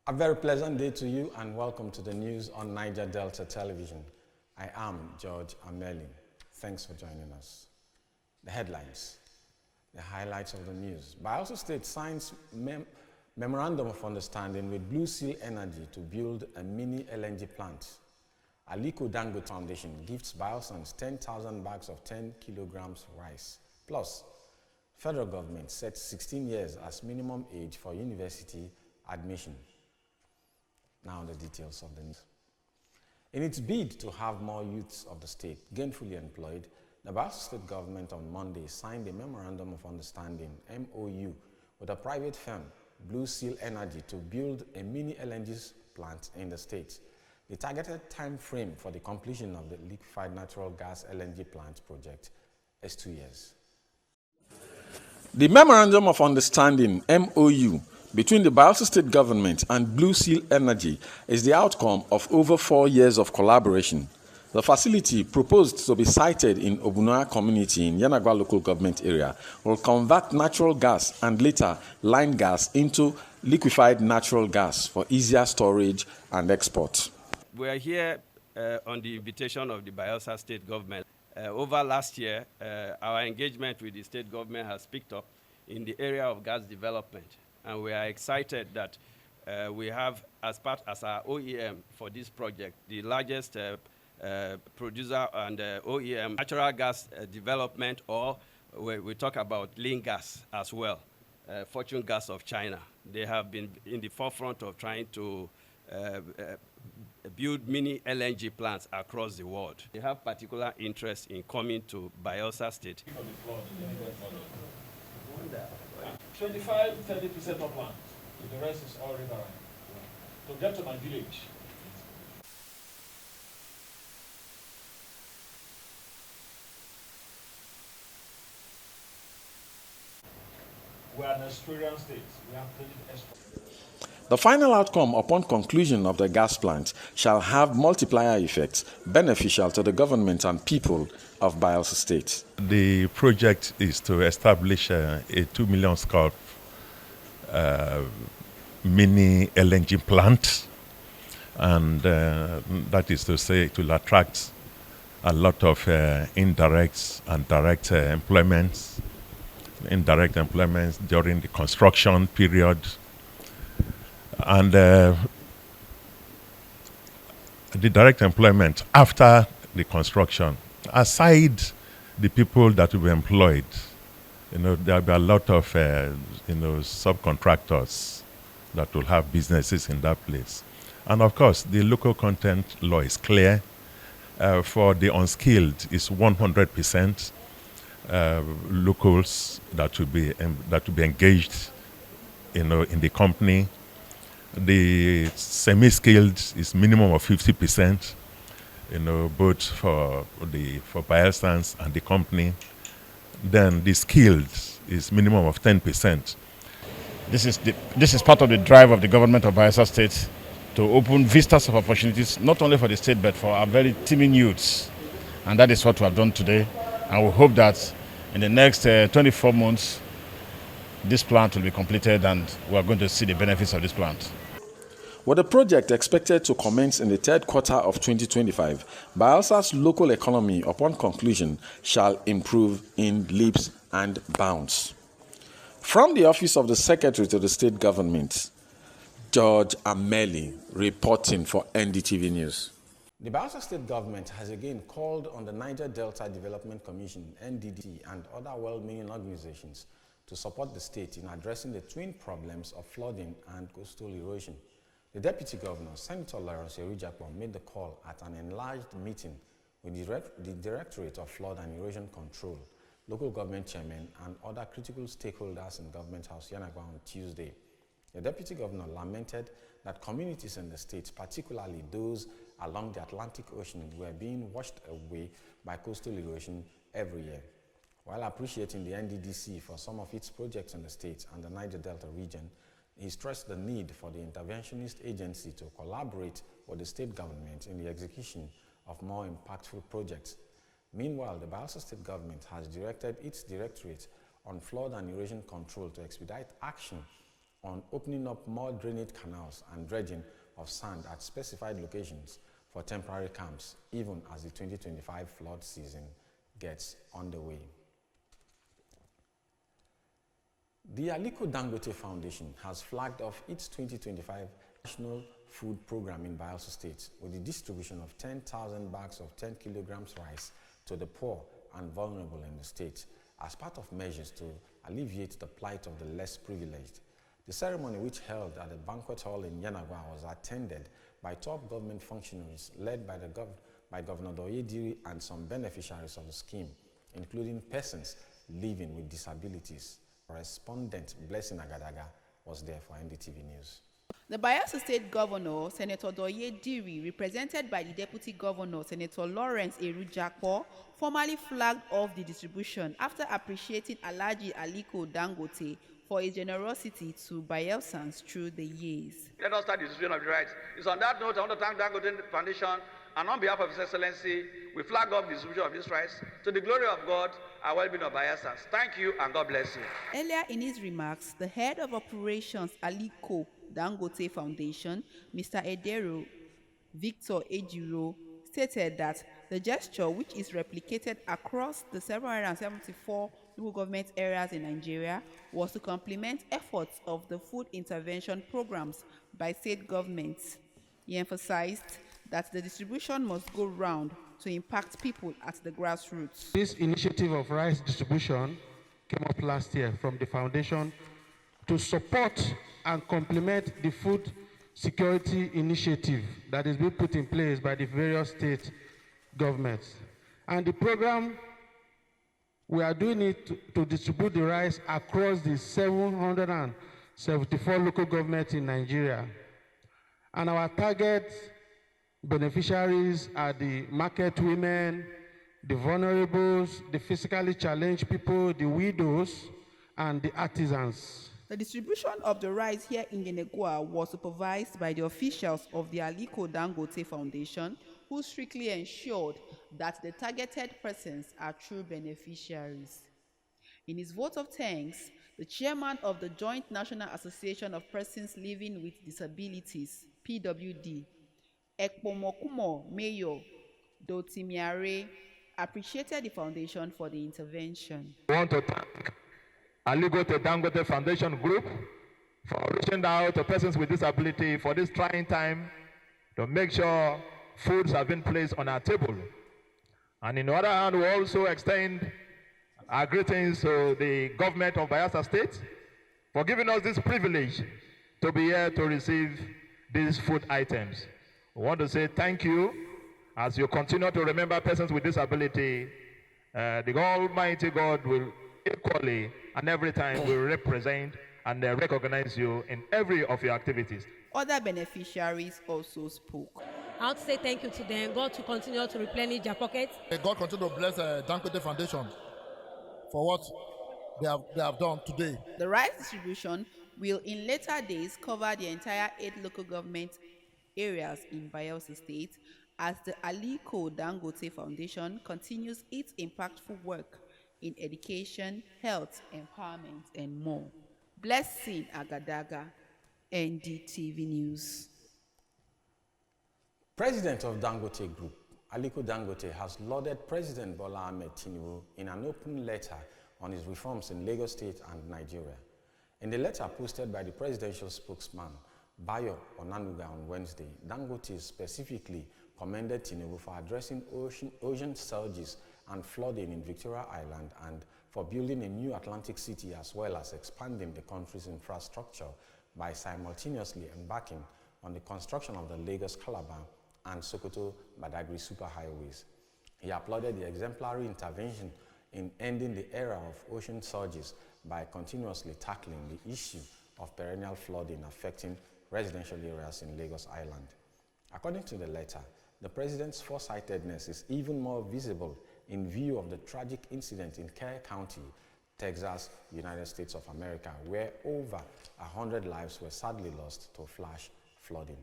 A very pleasant day to you and welcome to the news on Niger Delta Television. I am George Ameli. Thanks for joining us. The headlines, the highlights of the news. Bayelsa State signs Memorandum of Understanding with Blue Seal Energy to build a mini LNG plant. Aliko Dangote Foundation gifts Bayelsans 10,000 bags of 10 kilograms rice. Plus, federal government sets 16 years as minimum age for university admission. Now the details of the news. In its bid to have more youths of the state gainfully employed, the Bayelsa State government on Monday signed a Memorandum of Understanding, MOU, with a private firm, Blue Seal Energy, to build a mini LNG plant in the state. The targeted time frame for the completion of the liquefied natural gas LNG plant project is 2 years. The Memorandum of Understanding, MOU, between the Bayelsa State government and Blue Seal Energy is the outcome of over 4 years of collaboration. The facility, proposed to be sited in Obunoya community in Yanagwa local government area, will convert natural gas and later line gas into liquefied natural gas for easier storage and export. We are here on the invitation of the Bayelsa State government. Over last year, our engagement with the state government has picked up in the area of gas development. And we are excited that we have, as our OEM for this project, the largest producer and OEM natural gas development, or we talk about lean gas as well, Fortune Gas of China. They have been in the forefront of trying to build mini LNG plants across the world. They have particular interest in coming to Bayelsa State. 25-30% upland. The rest is all riverine. To get to my village, we are an Australian state. We have plenty of export. The final outcome upon conclusion of the gas plant shall have multiplier effects beneficial to the government and people of Bayelsa State. The project is to establish a 2 million scope mini LNG plant, and that is to say it will attract a lot of indirect and direct employments. Indirect employments during the construction period, and the direct employment after the construction. Aside the people that will be employed, there will be a lot of subcontractors that will have businesses in that place. And of course, the local content law is clear. For the unskilled, it's 100% locals that will be engaged, in the company. The semi-skilled is minimum of 50%, both for Bayelsans and the company. Then the skilled is minimum of 10%. This is part of the drive of the government of Bayelsa State to open vistas of opportunities, not only for the state, but for our very teeming youths. And that is what we have done today. And we hope that in the next 24 months, this plant will be completed and we are going to see the benefits of this plant. With the project expected to commence in the third quarter of 2025, Bayelsa's local economy, upon conclusion, shall improve in leaps and bounds. From the office of the Secretary to the State Government, George Ameli reporting for NDTV News. The Bayelsa State Government has again called on the Niger Delta Development Commission, NDD, and other well-meaning organizations to support the state in addressing the twin problems of flooding and coastal erosion. The Deputy Governor, Senator Lawrence Erujakpo, made the call at an enlarged meeting with the Directorate of Flood and Erosion Control, local government chairmen, and other critical stakeholders in Government House Yanagwa on Tuesday. The Deputy Governor lamented that communities in the state, particularly those along the Atlantic Ocean, were being washed away by coastal erosion every year. While appreciating the NDDC for some of its projects in the state and the Niger Delta region, he stressed the need for the interventionist agency to collaborate with the state government in the execution of more impactful projects. Meanwhile, the Bayelsa State government has directed its Directorate on Flood and Erosion Control to expedite action on opening up more drainage canals and dredging of sand at specified locations for temporary camps, even as the 2025 flood season gets underway. The Aliko Dangote Foundation has flagged off its 2025 National Food Program in Bayelsa State with the distribution of 10,000 bags of 10 kilograms rice to the poor and vulnerable in the state as part of measures to alleviate the plight of the less privileged. The ceremony, which held at the banquet hall in Yanagwa, was attended by top government functionaries led by Governor Doye Diri and some beneficiaries of the scheme, including persons living with disabilities. Correspondent Blessing Agadaga was there for NDTV News. The Bayelsa State Governor, Senator Doye Diri, represented by the Deputy Governor, Senator Lawrence Erujakpo, formally flagged off the distribution after appreciating Alhaji Aliko Dangote for his generosity to Bayelsans through the years. Let us start the distribution of the rights. It's on that note I want to thank Dangote Foundation, and on behalf of His Excellency, we flag off the distribution of these rights to the glory of God and well-being of Bayelsans. Thank you and God bless you. Earlier in his remarks, the head of operations Aliko Dangote Foundation, Mr. Edero Victor Ejiro, stated that the gesture, which is replicated across the 774 local government areas in Nigeria, was to complement efforts of the food intervention programs by state governments. He emphasized that the distribution must go round to impact people at the grassroots. This initiative of rice distribution came up last year from the foundation to support and complement the food security initiative that is being put in place by the various state governments. And the program, we are doing it to distribute the rice across the 774 local governments in Nigeria. And our target beneficiaries are the market women, the vulnerables, the physically challenged people, the widows, and the artisans. The distribution of the rice here in Yenegua was supervised by the officials of the Aliko Dangote Foundation, who strictly ensured that the targeted persons are true beneficiaries. In his vote of thanks, the chairman of the Joint National Association of Persons Living with Disabilities, PWD, Ekpomokumo Mayor Dotimiare, appreciated the foundation for the intervention. I want to thank Aliko Dangote Foundation Group for reaching out to persons with disability for this trying time to make sure foods have been placed on our table. And in the other hand, we also extend our greetings to the government of Bayelsa State for giving us this privilege to be here to receive these food items. We want to say thank you as you continue to remember persons with disability. The Almighty God will equally and every time will represent and recognize you in every of your activities. Other beneficiaries also spoke. I want to say thank you to them. God to continue to replenish their pockets. May God continue to bless Dangote Foundation for what they have done today. The rice distribution will in later days cover the entire 8 local government areas in Bayelsa State as the Aliko Dangote Foundation continues its impactful work in education, health, empowerment, and more. Blessing Agadaga, NDTV News. President of Dangote Group, Aliko Dangote, has lauded President Bola Ahmed Tinubu in an open letter on his reforms in Lagos State and Nigeria. In the letter posted by the presidential spokesman, Bayo Onanuga, on Wednesday, Dangote specifically commended Tinubu for addressing ocean surges and flooding in Victoria Island and for building a new Atlantic city as well as expanding the country's infrastructure by simultaneously embarking on the construction of the Lagos-Calabar and Sokoto-Badagry superhighways. He applauded the exemplary intervention in ending the era of ocean surges by continuously tackling the issue of perennial flooding affecting residential areas in Lagos Island. According to the letter, the president's foresightedness is even more visible in view of the tragic incident in Kerr County, Texas, United States of America, where over 100 lives were sadly lost to flash flooding.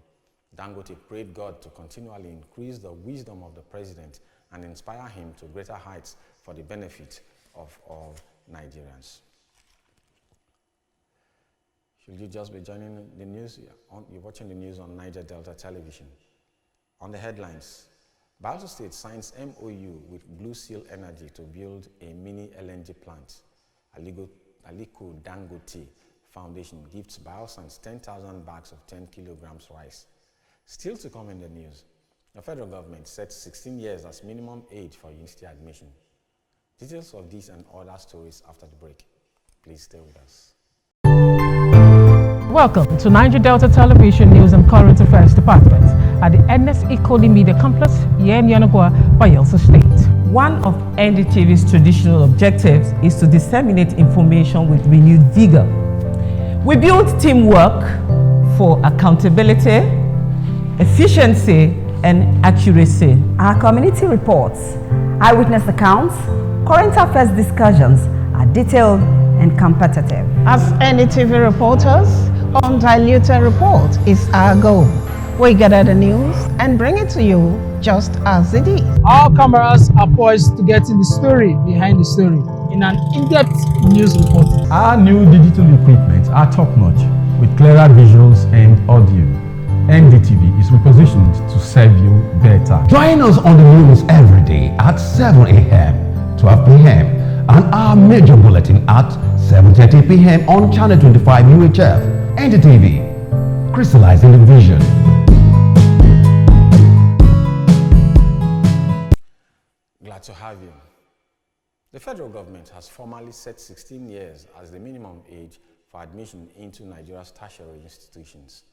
Dangote prayed God to continually increase the wisdom of the president and inspire him to greater heights for the benefit of all Nigerians. Should you just be joining the news? You're watching the news on Niger Delta Television. On the headlines, Bayelsa State signs MOU with Blue Seal Energy to build a mini LNG plant. Aliko Dangote Foundation gifts Bielsans 10,000 bags of 10 kilograms rice. Still to come in the news, the federal government sets 16 years as minimum age for university admission. Details of these and other stories after the break. Please stay with us. Welcome to Niger Delta Television News and Current Affairs Department at the NSE Koli Media Complex, here in Yanagwa, Bayelsa State. One of NDTV's traditional objectives is to disseminate information with renewed vigor. We build teamwork for accountability, efficiency, and accuracy. Our community reports, eyewitness accounts, current affairs discussions are detailed and competitive. As NDTV reporters, undiluted report is our goal. We gather the news and bring it to you just as it is. Our cameras are poised to get in the story behind the story in an in-depth news report. Our new digital equipment are top-notch with clearer visuals and audio. NDTV is repositioned to serve you better. Join us on the news every day at 7 a.m., 12 p.m. and our major bulletin at 7:30 p.m. on Channel 25 UHF. NDTV, crystallizing the vision. Glad to have you. The federal government has formally set 16 years as the minimum age for admission into Nigeria's tertiary institutions.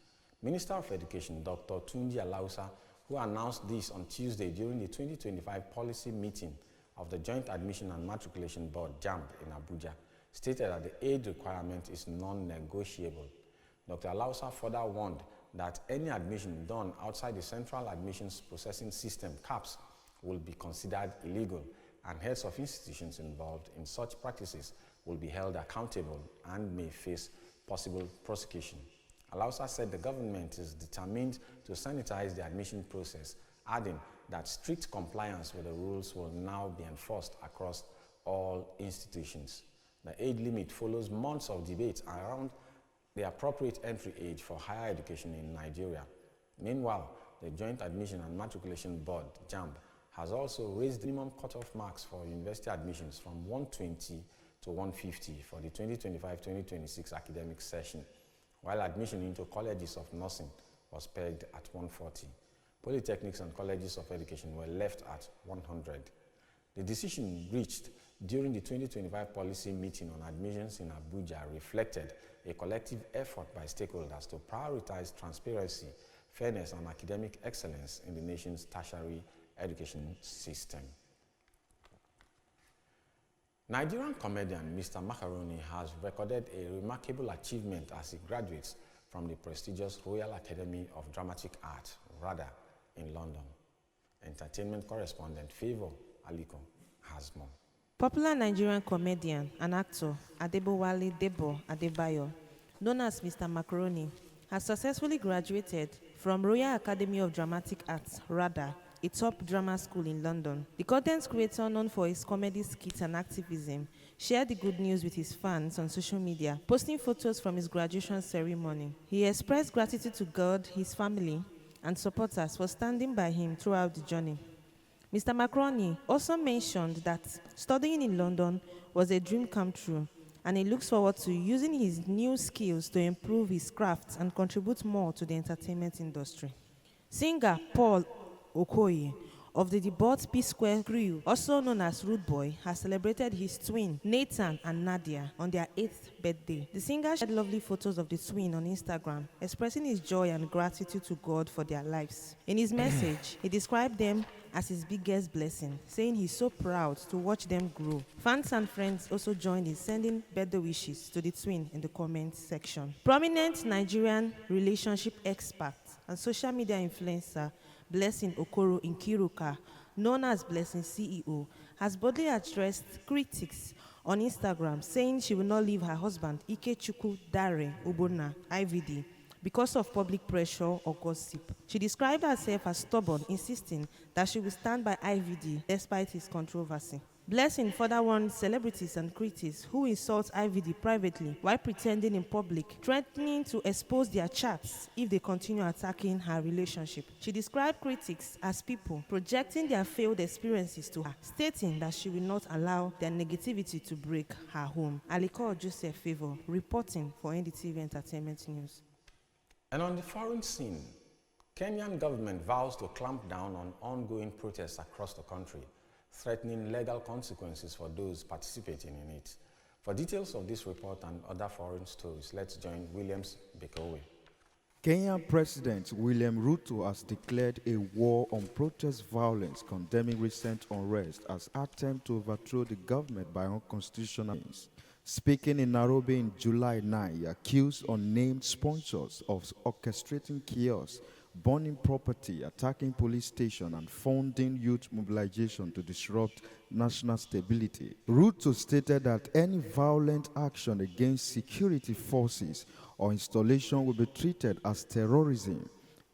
Minister of Education, Dr. Tunji Alausa, who announced this on Tuesday during the 2025 policy meeting of the Joint Admission and Matriculation Board, JAMB, in Abuja, stated that the age requirement is non-negotiable. Dr. Alausa further warned that any admission done outside the Central Admissions Processing System, CAPS, will be considered illegal, and heads of institutions involved in such practices will be held accountable and may face possible prosecution. Alausa said the government is determined to sanitize the admission process, adding that strict compliance with the rules will now be enforced across all institutions. The age limit follows months of debate around the appropriate entry age for higher education in Nigeria. Meanwhile, the Joint Admission and Matriculation Board, JAMB, has also raised the minimum cutoff marks for university admissions from 120 to 150 for the 2025-2026 academic session, while admission into colleges of nursing was pegged at 140. Polytechnics and colleges of education were left at 100. The decision reached during the 2025 policy meeting on admissions in Abuja reflected a collective effort by stakeholders to prioritize transparency, fairness, and academic excellence in the nation's tertiary education system. Nigerian comedian Mr. Macaroni has recorded a remarkable achievement as he graduates from the prestigious Royal Academy of Dramatic Art, RADA, in London. Entertainment correspondent Favour Aliko has more. Popular Nigerian comedian and actor Adebowale Debo Adebayo, known as Mr. Macaroni, has successfully graduated from Royal Academy of Dramatic Arts, RADA, a top drama school in London. The content creator, known for his comedy skits and activism, shared the good news with his fans on social media, posting photos from his graduation ceremony. He expressed gratitude to God, his family, and supporters for standing by him throughout the journey. Mr. Macaroni also mentioned that studying in London was a dream come true, and he looks forward to using his new skills to improve his craft and contribute more to the entertainment industry. Singer Paul Okoye of the Debut P-Square crew, also known as Rude Boy, has celebrated his twin, Nathan and Nadia, on their 8th birthday. The singer shared lovely photos of the twin on Instagram, expressing his joy and gratitude to God for their lives. In his message, he described them as his biggest blessing, saying he's so proud to watch them grow. Fans and friends also joined in sending birthday wishes to the twin in the comments section. Prominent Nigerian relationship expert and social media influencer Blessing Okoro Nkiruka, known as Blessing CEO, has boldly addressed critics on Instagram, saying she will not leave her husband Ikechukwu Dare Obona, IVD, because of public pressure or gossip. She described herself as stubborn, insisting that she will stand by IVD despite his controversy. Blessing further warned celebrities and critics who insult IVD privately while pretending in public, threatening to expose their chats if they continue attacking her relationship. She described critics as people projecting their failed experiences to her, stating that she will not allow their negativity to break her home. Aliko Joseph Favor, reporting for NDTV Entertainment News. And on the foreign scene, Kenyan government vows to clamp down on ongoing protests across the country, threatening legal consequences for those participating in it. For details of this report and other foreign stories, let's join Williams Bekowe. Kenyan President William Ruto has declared a war on protest violence, condemning recent unrest as attempt to overthrow the government by unconstitutional means. Speaking in Nairobi in July 9, he accused unnamed sponsors of orchestrating chaos, burning property, attacking police stations, and funding youth mobilization to disrupt national stability. Ruto stated that any violent action against security forces or installation will be treated as terrorism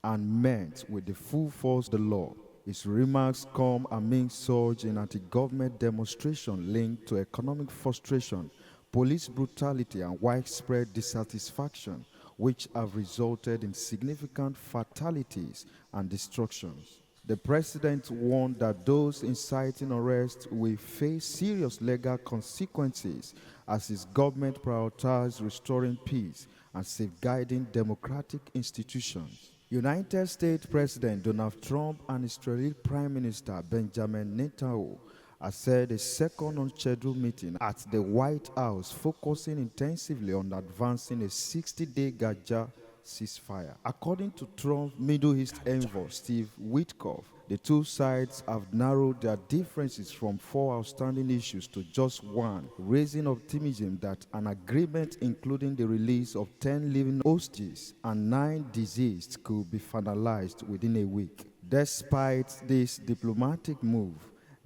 and met with the full force of the law. His remarks come amid surge in anti-government demonstration linked to economic frustration, police brutality, and widespread dissatisfaction, which have resulted in significant fatalities and destructions. The president warned that those inciting arrest will face serious legal consequences as his government prioritizes restoring peace and safeguarding democratic institutions. United States President Donald Trump and Israeli Prime Minister Benjamin Netanyahu has said a second unscheduled meeting at the White House focusing intensively on advancing a 60-day Gaza ceasefire. According to Trump's Middle East envoy Steve Witkoff, the two sides have narrowed their differences from 4 outstanding issues to just one, raising optimism that an agreement including the release of 10 living hostages and 9 deceased could be finalized within a week. Despite this diplomatic move,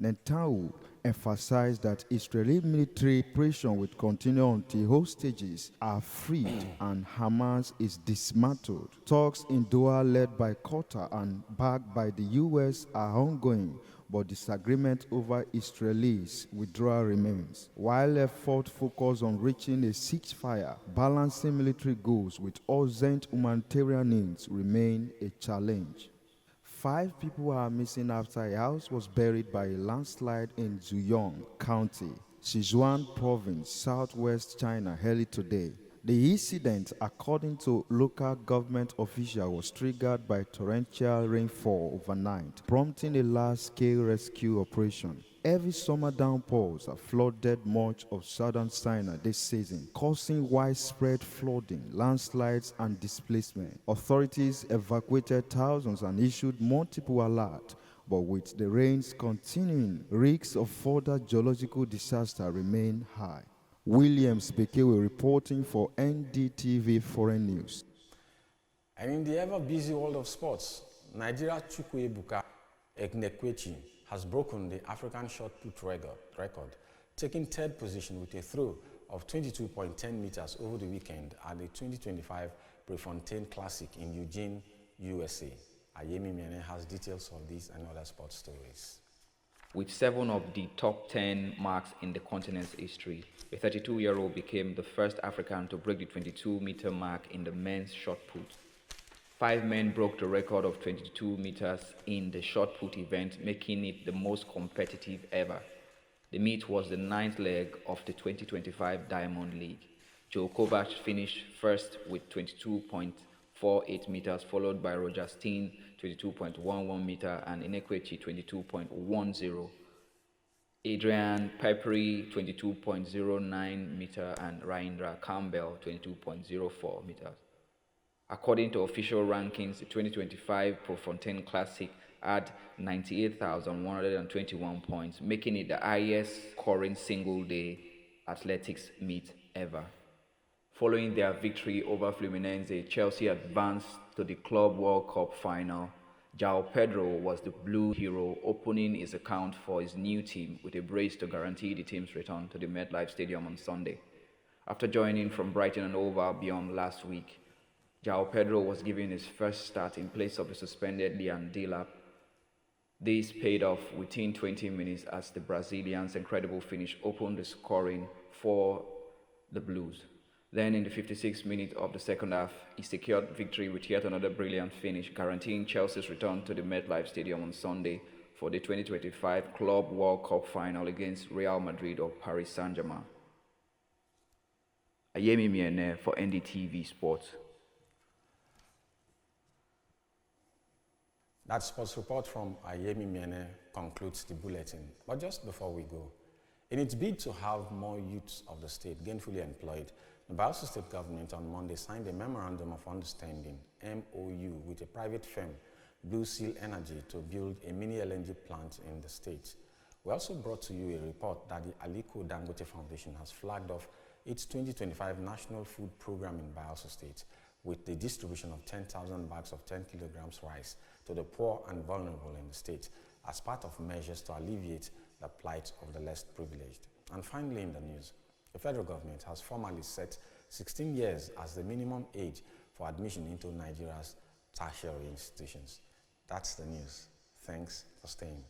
Netanyahu emphasized that Israeli military operation will continue until hostages are freed and Hamas is dismantled. Talks in Doha led by Qatar and backed by the US are ongoing, but disagreement over Israelis' withdrawal remains. While efforts focus on reaching a ceasefire, balancing military goals with urgent humanitarian needs remain a challenge. 5 people are missing after a house was buried by a landslide in Zuyong County, Sichuan Province, southwest China, early today. The incident, according to local government officials, was triggered by torrential rainfall overnight, prompting a large-scale rescue operation. Heavy summer downpours have flooded much of southern China this season, causing widespread flooding, landslides, and displacement. Authorities evacuated thousands and issued multiple alerts, but with the rains continuing, risks of further geological disaster remain high. Williams Bekewe reporting for NDTV Foreign News. And in the ever-busy world of sports, Nigeria Chukwuebuka Eknekwechi has broken the African shot put record, taking 3rd position with a throw of 22.10 meters over the weekend at the 2025 Prefontaine Classic in Eugene, USA. Ayemi Miene has details of these and other sports stories. With 7 of the top 10 marks in the continent's history, a 32-year-old became the first African to break the 22-meter mark in the men's shot put. 5 men broke the record of 22 meters in the shot put event, making it the most competitive ever. The meet was the 9th leg of the 2025 Diamond League. Joe Kovac finished first with 22.48 meters, followed by Roger Steen, 22.11 meter, and Enekwechi, 22.10. Adrian Piperi, 22.09 meter, and Raindra Campbell, 22.04 meters. According to official rankings, the 2025 Prefontaine Classic had 98,121 points, making it the highest scoring single-day athletics meet ever. Following their victory over Fluminense, Chelsea advanced to the Club World Cup final. João Pedro was the blue hero, opening his account for his new team with a brace to guarantee the team's return to the MetLife Stadium on Sunday. After joining from Brighton and Hove Albion last week, João Pedro was given his first start in place of the suspended Liam Delap. This paid off within 20 minutes as the Brazilians' incredible finish opened the scoring for the Blues. Then in the 56th minute of the second half, he secured victory with yet another brilliant finish, guaranteeing Chelsea's return to the MetLife Stadium on Sunday for the 2025 Club World Cup final against Real Madrid or Paris Saint-Germain. Ayemi Miene for NDTV Sports. That sports report from Ayemi Miene concludes the bulletin. But just before we go, in its bid to have more youths of the state gainfully employed, the Bayelsa State government on Monday signed a Memorandum of Understanding, MOU, with a private firm, Blue Seal Energy, to build a mini LNG plant in the state. We also brought to you a report that the Aliko Dangote Foundation has flagged off its 2025 National Food Program in Bayelsa State, with the distribution of 10,000 bags of 10 kilograms rice to the poor and vulnerable in the state as part of measures to alleviate the plight of the less privileged. And finally in the news, the federal government has formally set 16 years as the minimum age for admission into Nigeria's tertiary institutions. That's the news. Thanks for staying.